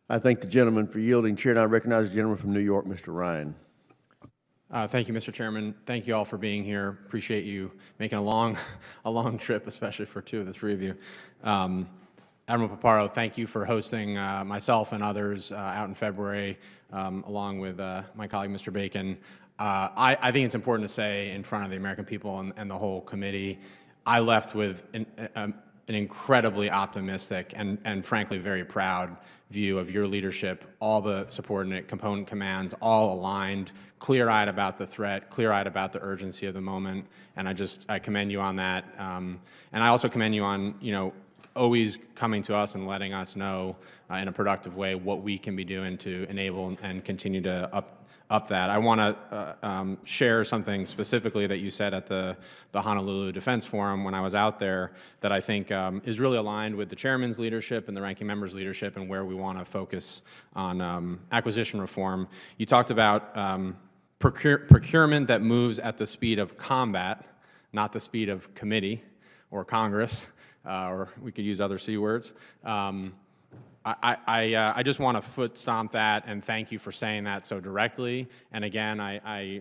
I thank the gentleman for yielding. Chair, and I recognize the gentleman from New York, Mr. Ryan. Thank you, Mr. Chairman. Thank you all for being here. Appreciate you making a long trip, especially for two of the three of you. Admiral Paparo, thank you for hosting myself and others out in February, along with my colleague, Mr. Bacon. I think it's important to say in front of the American people and the whole committee, I left with an incredibly optimistic and frankly very proud view of your leadership, all the subordinate component commands, all aligned, clear-eyed about the threat, clear-eyed about the urgency of the moment, and I commend you on that. And I also commend you on, always coming to us and letting us know in a productive way what we can be doing to enable and continue to up that. I want to share something specifically that you said at the Honolulu Defense Forum when I was out there that I think is really aligned with the chairman's leadership and the ranking member's leadership and where we want to focus on acquisition reform. You talked about procurement that moves at the speed of combat, not the speed of committee or Congress, or we could use other C words. I just want to foot stomp that and thank you for saying that so directly. And again, I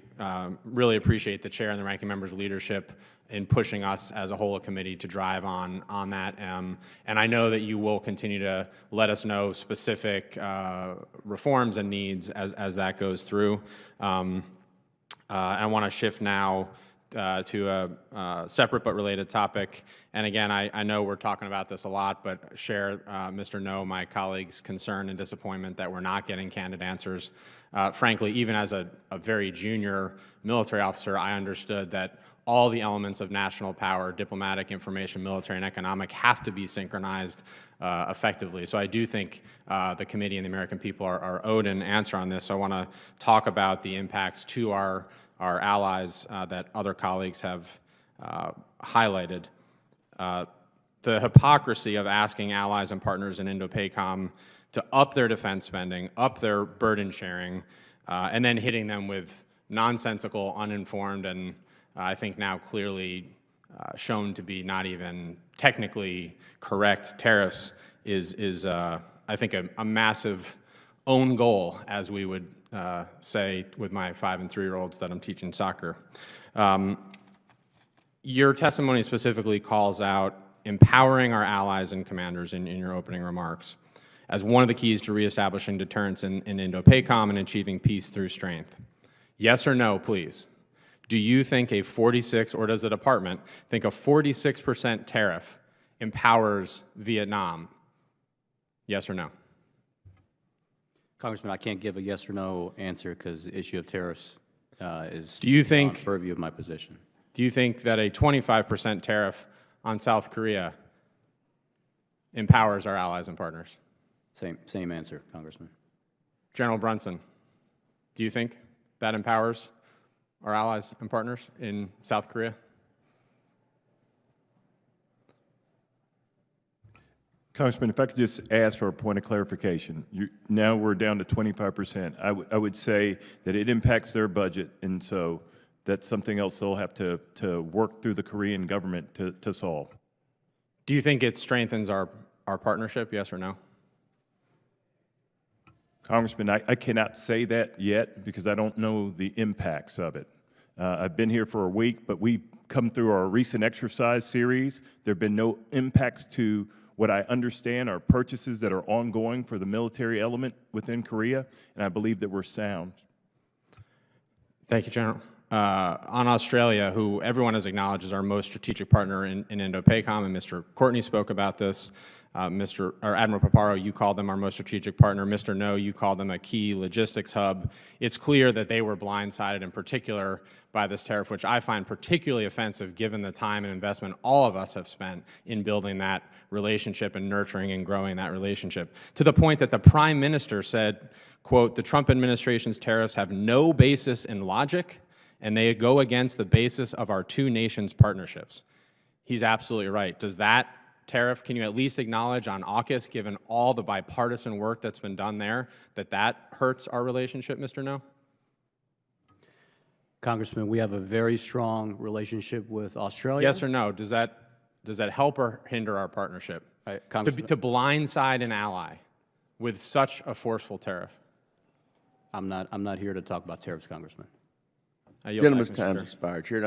really appreciate the chair and the ranking member's leadership in pushing us as a whole committee to drive on that. And I know that you will continue to let us know specific reforms and needs as that goes through. I want to shift now to a separate but related topic. And again, I know we're talking about this a lot, but share, Mr. No, my colleague's concern and disappointment that we're not getting candid answers. Frankly, even as a very junior military officer, I understood that all the elements of national power, diplomatic, information, military, and economic have to be synchronized effectively. So I do think the committee and the American people are owed an answer on this. So I want to talk about the impacts to our allies that other colleagues have highlighted. The hypocrisy of asking allies and partners in Indo-PACOM to up their defense spending, up their burden sharing, and then hitting them with nonsensical, uninformed, and I think now clearly shown to be not even technically correct tariffs is I think, a massive own goal, as we would say with my 5- and 3-year-olds that I'm teaching soccer. Your testimony specifically calls out empowering our allies and commanders in your opening remarks as one of the keys to reestablishing deterrence in Indo-PACOM and achieving peace through strength. Yes or no, please? Do you think a 46, or does the department think a 46% tariff empowers Vietnam? Yes or no? Congressman, I can't give a yes or no answer because the issue of tariffs is beyond purview of my position. Do you think that a 25% tariff on South Korea empowers our allies and partners? Same answer, Congressman. General Brunson, do you think that empowers our allies and partners in South Korea? Congressman, if I could just ask for a point of clarification. Now we're down to 25%. I would say that it impacts their budget, and so that's something else they'll have to work through the Korean government to solve. Do you think it strengthens our partnership, yes or no? Congressman, I cannot say that yet because I don't know the impacts of it. I've been here for a week, but we come through our recent exercise series. There have been no impacts to what I understand are purchases that are ongoing for the military element within Korea, and I believe that we're sound. Thank you, General. On Australia, who everyone has acknowledged is our most strategic partner in Indo-PACOM, and Mr. Courtney spoke about this. Admiral Paparo, you called them our most strategic partner. Mr. No, you called them a key logistics hub. It's clear that they were blindsided in particular by this tariff, which I find particularly offensive given the time and investment all of us have spent in building that relationship and nurturing and growing that relationship, to the point that the Prime Minister said, quote, "The Trump administration's tariffs have no basis in logic, and they go against the basis of our two nations' partnerships." He's absolutely right. Does that tariff, can you at least acknowledge on AUKUS, given all the bipartisan work that's been done there, that hurts our relationship, Mr. No? Congressman, we have a very strong relationship with Australia. Yes or no? Does that help or hinder our partnership? To blindside an ally with such a forceful tariff? I'm not here to talk about tariffs, Congressman. I yield back, Gentleman's Mr. time's Chair. expired. Chair